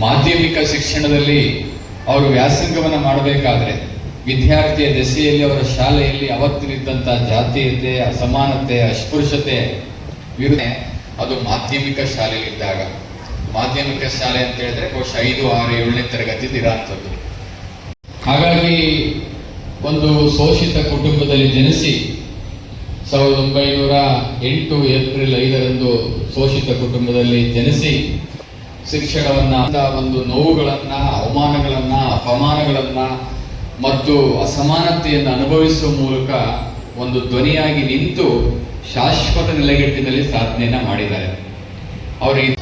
ಮಾಧ್ಯಮಿಕ ಶಿಕ್ಷಣದಲ್ಲಿ ಅವರು ವ್ಯಾಸಂಗವನ್ನು ಮಾಡಬೇಕಾದ್ರೆ ವಿದ್ಯಾರ್ಥಿಯ ದೆಸೆಯಲ್ಲಿ ಅವರ ಶಾಲೆಯಲ್ಲಿ ಅವತ್ತಿನಿದ್ದಂಥ ಜಾತೀಯತೆ, ಅಸಮಾನತೆ, ಅಸ್ಪೃಶ್ಯತೆ ವಿರುದ್ಧ ಅದು ಮಾಧ್ಯಮಿಕ ಶಾಲೆಯಲ್ಲಿದ್ದಾಗ. ಮಾಧ್ಯಮಿಕ ಶಾಲೆ ಅಂತ ಹೇಳಿದ್ರೆ ಬಹುಶಃ 5, 6, 7ನೇ ತರಗತಿ ಇರೋಂಥದ್ದು. ಹಾಗಾಗಿ ಒಂದು ಶೋಷಿತ ಕುಟುಂಬದಲ್ಲಿ ಜನಿಸಿ 1908 ಏಪ್ರಿಲ್ 5ರಂದು ಶೋಷಿತ ಕುಟುಂಬದಲ್ಲಿ ಜನಿಸಿ ಶಿಕ್ಷಣವನ್ನ, ಒಂದು ನೋವುಗಳನ್ನ, ಅವಮಾನಗಳನ್ನ, ಅಪಮಾನಗಳನ್ನ ಮತ್ತು ಅಸಮಾನತೆಯನ್ನು ಅನುಭವಿಸುವ ಮೂಲಕ ಒಂದು ಧ್ವನಿಯಾಗಿ ನಿಂತು ಶಾಶ್ವತ ನೆಲೆಗಟ್ಟಿನಲ್ಲಿ ಸಾಧನೆಯನ್ನ ಮಾಡಿದ್ದಾರೆ. ಅವರಿಗೆ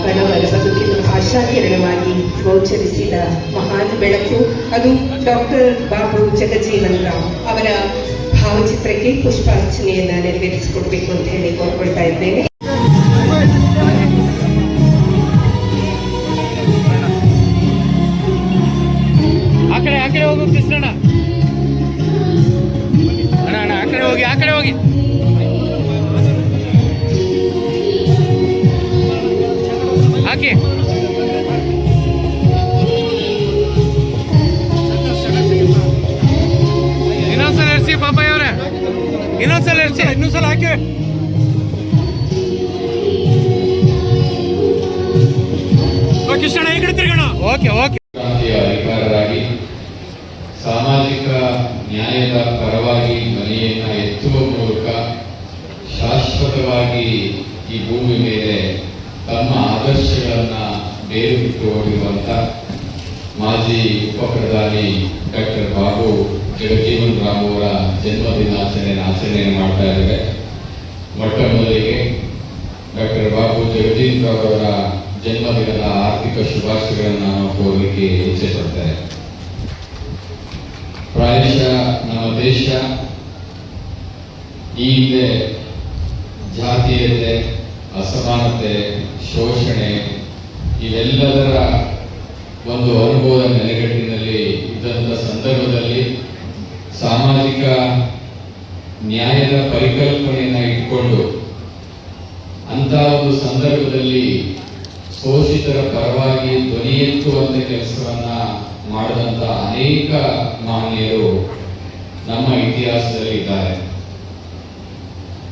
ಕಣವರ ಬದುಕಿನ ಆಶಾಕಿರಣವಾಗಿ ಗೋಚರಿಸಿದ ಮಹಾನ್ ಬೆಳಕು ಅದು ಡಾಕ್ಟರ್ ಬಾಬು ಜಗಜೀವನ್ ರಾಮ್ ಅವರ ಭಾವಚಿತ್ರಕ್ಕೆ ಪುಷ್ಪಾರ್ಚನೆಯನ್ನ ನೆರವೇರಿಸಿಕೊಡ್ಬೇಕು ಅಂತ ಹೇಳಿ ಕೋರ್ಕೊಳ್ತಾ ಇದ್ದೇನೆ. ಆ ಕಡೆ ಹೋಗು ಕೃಷ್ಣಣ್ಣ, ಆ ಕಡೆ ಹೋಗಿ ಹಾಕಿ. ಇನ್ನೊಂದ್ಸಲ ಇರಿಸಿ ಪಾಪಯ್ಯ ಅವರೇ, ಇನ್ನೊಂದ್ಸಲ ಇರಿಸಿ, ಇನ್ನೊಂದ್ಸಲ ಹಾಕಿ. ಕೃಷ್ಣ ಈ ಕಡೆ ತಿರ್ಗೋಣ. ಓಕೆ. ಅಧಿಕಾರರಾಗಿ ಸಾಮಾಜಿಕ ನ್ಯಾಯದ ಪರವಾಗಿ ಮನೆಯನ್ನ ಎತ್ತುವ ಮೂಲಕ ಶಾಶ್ವತವಾಗಿ ಈ ಭೂಮಿ ಮೇಲೆ ತಮ್ಮ ಆದರ್ಶಗಳನ್ನ ಬೇರು ಬಿಟ್ಟು ಹೋಗಿರುವಂತ ಮಾಜಿ ಉಪಪ್ರಧಾನಿ ಡಾಕ್ಟರ್ ಬಾಬು ಜಗಜೀವನ್ ರಾಮ್ ಅವರ ಆಚರಣೆಯನ್ನು ಮಾಡ್ತಾ ಇದ್ದೇವೆ. ಮೊಟ್ಟ ಮೊದಲಿಗೆ ಡಾಕ್ಟರ್ ಬಾಬು ಜಗಜೀವನ್ ರಾವ್ ಅವರ ಜನ್ಮದಿನದ ಆರ್ಥಿಕ ಶುಭಾಶಯಗಳನ್ನು ನಾವು ಕೋರಲಿಕ್ಕೆ ಇಚ್ಛೆ ಪಡ್ತೇವೆ. ಪ್ರಾಯಶಃ ನಮ್ಮ ದೇಶ ಈ ಹಿಂದೆ ಜಾತೀಯತೆ, ಅಸಮಾನತೆ, ಶೋಷಣೆ ಇವೆಲ್ಲದರ ಒಂದು ಅನುಭವದ ನೆಲೆಗಟ್ಟಿನಲ್ಲಿ ಇದ್ದಂಥ ಸಂದರ್ಭದಲ್ಲಿ ಸಾಮಾಜಿಕ ನ್ಯಾಯದ ಪರಿಕಲ್ಪನೆಯನ್ನ ಇಟ್ಕೊಂಡು ಅಂತ ಒಂದು ಸಂದರ್ಭದಲ್ಲಿ ಶೋಷಿತರ ಪರವಾಗಿ ಧ್ವನಿ ಎತ್ತುವಂತ ಕೆಲಸವನ್ನ ಮಾಡಿದಂತ ಅನೇಕ ಮಹನೀಯರು ನಮ್ಮ ಇತಿಹಾಸದಲ್ಲಿ ಇದ್ದಾರೆ.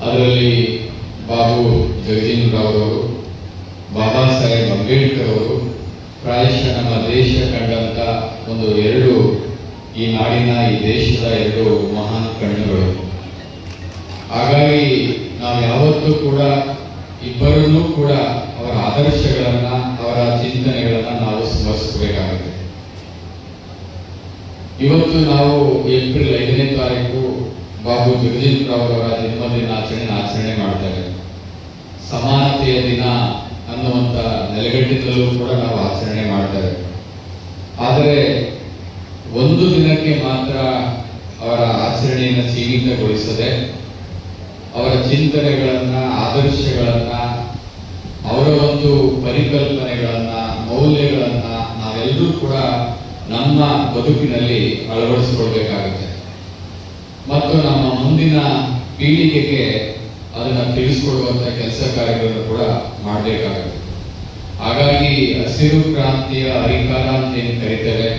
ಅದರಲ್ಲಿ ಬಾಬು ಜಗಜೀವನ್ ರಾವ್ ಅವರು, ಬಾಬಾ ಸಾಹೇಬ್ ಅಂಬೇಡ್ಕರ್ ಅವರು ಪ್ರಾಯಶಃ ನಮ್ಮ ದೇಶ ಕಂಡಂತ ಒಂದು ಈ ನಾಡಿನ, ಈ ದೇಶದ 2 ಮಹಾನ್ ಕಣ್ಣುಗಳು. ಹಾಗಾಗಿ ನಾವು ಯಾವತ್ತೂ ಕೂಡ ಇಬ್ಬರನ್ನೂ ಕೂಡ ಅವರ ಆದರ್ಶಗಳನ್ನ, ಅವರ ಚಿಂತನೆಗಳನ್ನ ನಾವು ಸ್ಮರಿಸಬೇಕಾಗುತ್ತೆ. ಇವತ್ತು ನಾವು ಏಪ್ರಿಲ್ 5ನೇ ತಾರೀಕು ಬಾಬು ಜಗಜೀವನ್ ರಾವ್ ಅವರ ಆಚರಣೆ ಮಾಡ್ತೇವೆ. ಸಮಾನತೆಯ ದಿನ ಅನ್ನುವಂತ ನೆಲೆಗಟ್ಟಿನಲ್ಲೂ ಕೂಡ ನಾವು ಆಚರಣೆ ಮಾಡ್ತೇವೆ. ಆದರೆ ಒಂದು ದಿನಕ್ಕೆ ಮಾತ್ರ ಅವರ ಆಚರಣೆಯನ್ನು ಸೀಮಿತಗೊಳಿಸದೆ ಅವರ ಚಿಂತನೆಗಳನ್ನ, ಆದರ್ಶಗಳನ್ನ, ಅವರ ಒಂದು ಪರಿಕಲ್ಪನೆಗಳನ್ನ, ಮೌಲ್ಯಗಳನ್ನ ನಾವೆಲ್ಲರೂ ಕೂಡ ನಮ್ಮ ಬದುಕಿನಲ್ಲಿ ಅಳವಡಿಸಿಕೊಳ್ಬೇಕಾಗುತ್ತೆ ಮತ್ತು ನಮ್ಮ ಮುಂದಿನ ಪೀಳಿಗೆಗೆ ಅದನ್ನ ತಿಳಿಸ್ಕೊಡುವಂತ ಕೆಲಸ ಕಾರ್ಯಗಳನ್ನು ಕೂಡ ಮಾಡಬೇಕಾಗುತ್ತೆ. ಹಾಗಾಗಿ ಹಸಿರು ಕ್ರಾಂತಿಯ ಹರಿಕಾರ ಅಂತ ಏನು ಕರೀತೇವೆ,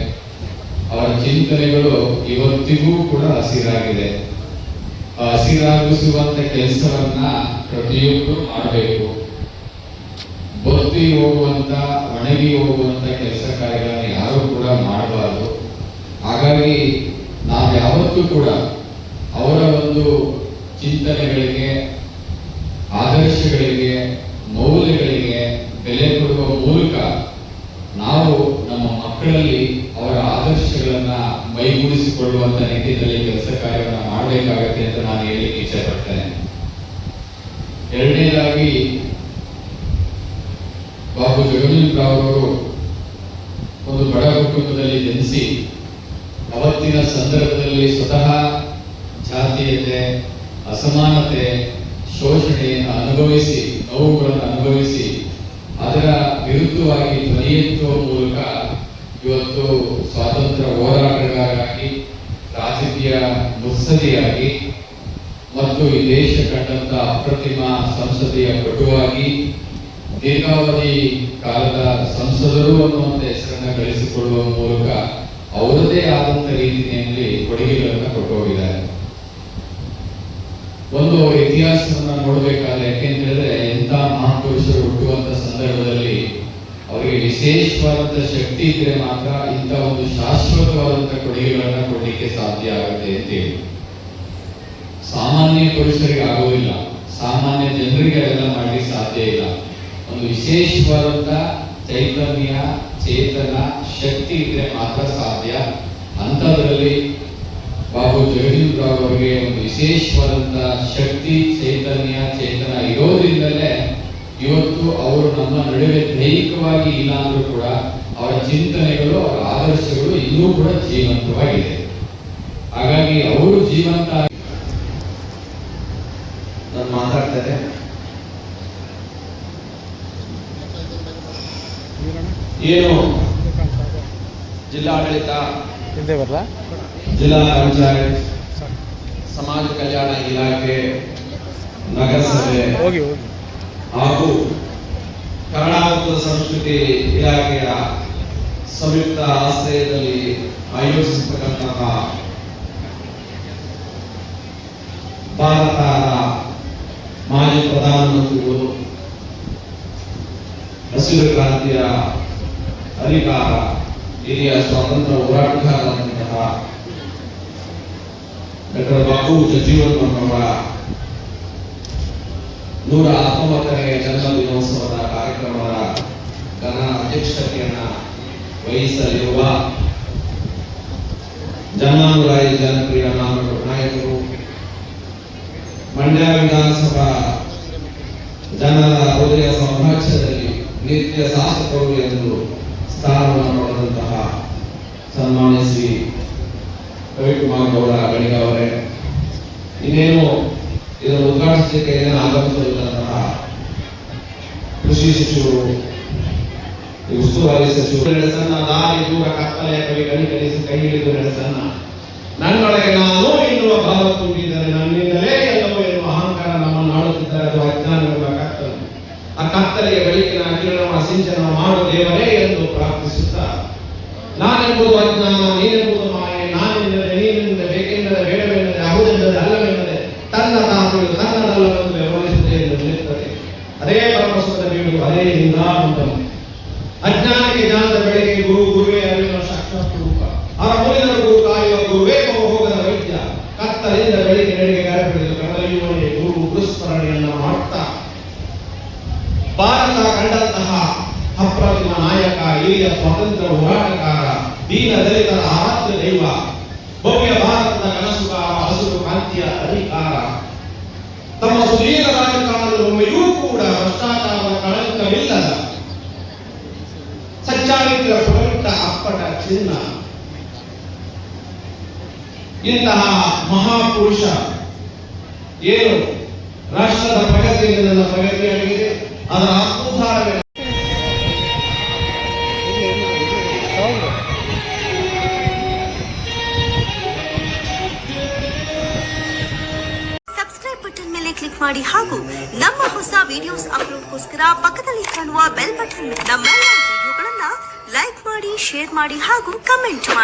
ಅವರ ಚಿಂತನೆಗಳು ಇವತ್ತಿಗೂ ಕೂಡ ಹಸಿರಾಗಿದೆ. ಹಸಿರಾಗಿಸುವಂತ ಕೆಲಸವನ್ನ ಪ್ರತಿಯೊಬ್ಬರು ಮಾಡಬೇಕು. ಬತ್ತಿ ಹೋಗುವಂತ, ಒಣಗಿ ಹೋಗುವಂತ ಕೆಲಸ ಕಾರ್ಯಗಳನ್ನು ಯಾರು ಕೂಡ ಮಾಡಬಾರದು. ಹಾಗಾಗಿ ನಾವು ಯಾವತ್ತೂ ಕೂಡ ಅವರ ಒಂದು ಚಿಂತನೆಗಳಿಗೆ, ಆದರ್ಶಗಳಿಗೆ, ಮೌಲ್ಯಗಳಿಗೆ ಬೆಲೆ ಕೊಡುವ ಮೂಲಕ ನಾವು ನಮ್ಮ ಮಕ್ಕಳಲ್ಲಿ ಅವರ ಆದರ್ಶಗಳನ್ನ ಮೈಗೂಡಿಸಿಕೊಳ್ಳುವಂತ ನಿಟ್ಟಿನಲ್ಲಿ ಕೆಲಸ ಕಾರ್ಯವನ್ನು ಮಾಡಬೇಕಾಗತ್ತೆ ಅಂತ ನಾನು ಹೇಳಲಿಕ್ಕೆ ಇಚ್ಛೆ ಪಡ್ತೇನೆ. ಎರಡನೇದಾಗಿ ಜಗಜೀವನರಾವ್ ಅವರು ಒಂದು ಬಡ ಕುಟುಂಬದಲ್ಲಿ ಜನಿಸಿ ಅವತ್ತಿನ ಸಂದರ್ಭದಲ್ಲಿ ಸ್ವತಃ ಜಾತೀಯತೆ, ಅಸಮಾನತೆ, ಶೋಷಣೆಯನ್ನು ಅನುಭವಿಸಿ, ನೋವುಗಳನ್ನು ಅನುಭವಿಸಿ ಅದರ ವಿರುದ್ಧವಾಗಿ ಧ್ವನಿ ಎತ್ತುವ ಮೂಲಕ ಇವತ್ತು ಸ್ವಾತಂತ್ರ್ಯ ಹೋರಾಟಗಾರರಾಗಿ, ರಾಜಕೀಯ ಮುತ್ಸದಿಯಾಗಿ ಮತ್ತು ಈ ದೇಶ ಕಂಡಂತ ಅಪ್ರತಿಮ ಸಂಸದೀಯ ಪಟುವಾಗಿ ದೀರ್ಘಾವಧಿ ಕಾಲದ ಸಂಸದರು ಅನ್ನುವಂಥ ಹೆಸರನ್ನ ಗಳಿಸಿಕೊಳ್ಳುವ ಮೂಲಕ ಅವರದೇ ಆದಂತ ರೀತಿಯಲ್ಲಿ ಕೊಡುಗೆಗಳನ್ನು ಕೊಟ್ಟು ಹೋಗಿದ್ದಾರೆ. ಒಂದು ಇತಿಹಾಸವನ್ನ ನೋಡಬೇಕಾದ್ರೆ, ಯಾಕೆಂತಂದ್ರೆ ಎಂಥ ಮಹಾಪುರುಷರು ಹುಟ್ಟುವಂತ ಸಂದರ್ಭದಲ್ಲಿ ಅವರಿಗೆ ವಿಶೇಷವಾದಂತ ಶಕ್ತಿ ಇದ್ರೆ ಮಾತ್ರ ಇಂಥ ಒಂದು ಶಾಶ್ವತವಾದಂತ ಕೊಡುಗೆಗಳನ್ನ ಕೊಡಲಿಕ್ಕೆ ಸಾಧ್ಯ ಆಗುತ್ತೆ ಅಂತೇಳಿ. ಸಾಮಾನ್ಯ ಪುರುಷರಿಗೆ ಆಗೋದಿಲ್ಲ, ಸಾಮಾನ್ಯ ಜನರಿಗೆ ಅದೆಲ್ಲ ಮಾಡಲಿಕ್ಕೆ ಸಾಧ್ಯ ಇಲ್ಲ. ಒಂದು ವಿಶೇಷವಾದಂತ ಚೈತನ್ಯ, ಚೇತನ, ಶಕ್ತಿ ಇದ್ರೆ ಮಾತ್ರ ಸಾಧ್ಯ. ಅಂಥದ್ರಲ್ಲಿ ಬಾಬು ಜಗಜೀವನರಾವ್ ಅವರಿಗೆ ಒಂದು ವಿಶೇಷವಾದಂತ ಶಕ್ತಿ, ಚೈತನ್ಯ, ಚೇತನ ಇರೋದ್ರಿಂದಲೇ ಇವತ್ತು ಅವರು ನಮ್ಮ ನಡುವೆ ದೈಹಿಕವಾಗಿ ಇಲ್ಲ ಅಂದ್ರೂ ಕೂಡ ಅವರ ಚಿಂತನೆಗಳು, ಅವರ ಆದರ್ಶಗಳು ಇನ್ನೂ ಕೂಡ ಜೀವಂತವಾಗಿದೆ. ಹಾಗಾಗಿ ಅವರು ಜೀವಂತ. ನಾನು ಮಾತಾಡ್ತೇನೆ. ಏನು ಜಿಲ್ಲಾಡಳಿತ, ಜಿಲ್ಲಾ ಪಂಚಾಯತ್, ಸಮಾಜ ಕಲ್ಯಾಣ ಇಲಾಖೆ, ನಗರಸಭೆ ಹಾಗೂ ಕನ್ನಡ ಮತ್ತು ಸಂಸ್ಕೃತಿ ಇಲಾಖೆಯ ಸಂಯುಕ್ತ ಆಶ್ರಯದಲ್ಲಿ ಆಯೋಜಿಸತಕ್ಕಂತಹ ಭಾರತದ ಮಾಜಿ ಪ್ರಧಾನಮಂತ್ರಿಗಳು, ಹಸಿರು ಕ್ರಾಂತಿಯ ಹರಿಕಾರ, ಹಿರಿಯ ಸ್ವಾತಂತ್ರ್ಯ ಹೋರಾಟಗಾರರಾದಂತಹ ಡಾಕ್ಟರ್ ಬಾಬು ಜಗಜೀವನ್ ಅವರ 119ನೇ ಜನ್ಮ ದಿನೋತ್ಸವದ ಕಾರ್ಯಕ್ರಮದ ಘನ ಅಧ್ಯಕ್ಷತೆಯನ್ನ ವಹಿಸಲಿರುವ ಜನಾನುರಾಯಿ ಜನಪ್ರಿಯ ನಾಯಕರು, ಮಂಡ್ಯ ವಿಧಾನಸಭಾ ಜನರ ಹೃದಯ ಸಾಮ್ರಾಜ್ಯದಲ್ಲಿ ನಿತ್ಯ ಶಾಸಕರು ಎಂದು ಸ್ಥಾನವನ್ನು ಪಡೆದಂತಹ ಸನ್ಮಾನ್ಯ ಶ್ರೀ ರವಿಕುಮಾರ್ ಗೌಡ ಗಣಿಗ ಅವರೇ, ಇನ್ನೇನು ಇದನ್ನು ಉದ್ಘಾಟಿಸಲಿಕ್ಕೆ ಆಗಮಿಸಲಿದ್ದಂತಹ ಕೃಷಿ ಸಚಿವರು, ಉಸ್ತುವಾರಿ ಸಚಿವರು, ನಡೆಸನ್ನ ದಾರಿ ದೂರ ಕತ್ತಲೆಯ ಕವಿ ಗಣಿಕರಿಸಿ ಕೈ ಹಿಡಿದು ನಡೆಸನ್ನ ನನ್ನೊಳಗೆ ನಾನು ಎನ್ನುವ ಭಾವ ತುಂಬಿದರೆ ನನ್ನಿಂದಲೇ ಎಲ್ಲವೂ ಎನ್ನುವ ಅಹಂಕಾರ ನಮ್ಮನ್ನು ಆಳುತ್ತಿದ್ದರೆ ಅದು ಅಜ್ಞಾನವೆಂಬ ಕತ್ತಲು. ಆ ಕತ್ತಲೆಗೆ ಬೆಳಕಿನ ಕಿರಣವ ಸಿಂಚನ ಮಾಡು ದೇವರೇ ಎಂದು ಪ್ರಾರ್ಥಿಸುತ್ತಾ, ನಾನೆಂಬುದು ಅಜ್ಞಾನ, ನೀನೆಂಬುದು ಮಾಯೆ, ನಾನೆಂದರೆ ನೀನೆಂದರೆ, ಬೇಕೆಂದರೆ ಬೇಡವೆಂದರೆ, ಹೌದೆಂದರೆ ಅಲ್ಲವೆಂದರೆ, ತನ್ನ ತಾನು ತನ್ನದಲ್ಲವೆಂದು ವ್ಯವಹರಿಸುತ್ತೆ ಎಂದು ನಿಲ್ಲುತ್ತದೆ. ಅದೇ ಪರಮಸುಖದ ಬೀಡು, ಅದೇ ಹಿಂದಾನಂದನು. ಅಜ್ಞಾನಕ್ಕೆ ಜ್ಞಾನದ ಬೆಳಗ್ಗೆ ಗುರು, ಗುರುವೇ ಅರಿವಿನ ಸಾಕ್ಷಾತ್ ರೂಪ. ಅವರ ಮುನಿದರು ಗುರು ಕಾಯುವ ಗುರುವೇ ಹೋಗದ ವೈದ್ಯ. ಕತ್ತಲಿಂದ ಬೆಳಿಗ್ಗೆ ನಡೆಗೆ ಕರೆಪಿಡಿದು ಕಡಲಿಯುವನೇ ಗುರು ಗುರುಸ್ಮರಣೆಯನ್ನ ಮಾಡ್ತಾ ಭಾರತ ಕಂಡಂತಹ ಅಪ್ರತಿಮ ನಾಯಕ, ಹಿರಿಯ ಸ್ವಾತಂತ್ರ್ಯ ಹೋರಾಟಗಾರ, ದೀನ ದಲಿತರ ಆರಾಧ್ಯ ದೈವ, ಭವ್ಯ ಭಾರತದ ಕನಸುಗಾರ, ಹಸಿರು ಕ್ರಾಂತಿಯ ಅಧಿಕಾರ. ತಮ್ಮ ಸುದೀರ್ಘ ರಾಜಕಾರಣದಲ್ಲಿ ಒಮ್ಮೆಯೂ ಕೂಡ ಭ್ರಷ್ಟಾಚಾರದ ಕಳಂಕವಿಲ್ಲದ ಸಚ್ಚಾರಿತ್ರ್ಯ ಪುಟವಿಟ್ಟ ಅಪ್ಪಟ ಚಿನ್ನ. ಇಂತಹ ಮಹಾಪುರುಷ ಏನು ರಾಷ್ಟ್ರದ ಪ್ರಗತಿಯಲ್ಲಿ ನನ್ನ ಪ್ರಗತಿಯಾಗಿದೆ, ಅದರ ಆತ್ಮೋದ್ಧಾರವೇ. ಸಬ್ಸ್ಕ್ರೈಬ್ ಬಟನ್ ಮೇಲೆ ಕ್ಲಿಕ್ ಮಾಡಿ ಹಾಗೂ ನಮ್ಮ ಹೊಸ ವಿಡಿಯೋಸ್ ಅಪ್ಲೋಡ್ಗೋಸ್ಕರ ಪಕ್ಕದಲ್ಲಿ ಕಾಣುವ ಬೆಲ್ ಬಟನ್ ನಮ್ಮೆಲ್ಲ ವಿಡಿಯೋಗಳನ್ನ ಲೈಕ್ ಮಾಡಿ, ಶೇರ್ ಮಾಡಿ ಹಾಗೂ ಕಮೆಂಟ್ ಮಾಡಿ.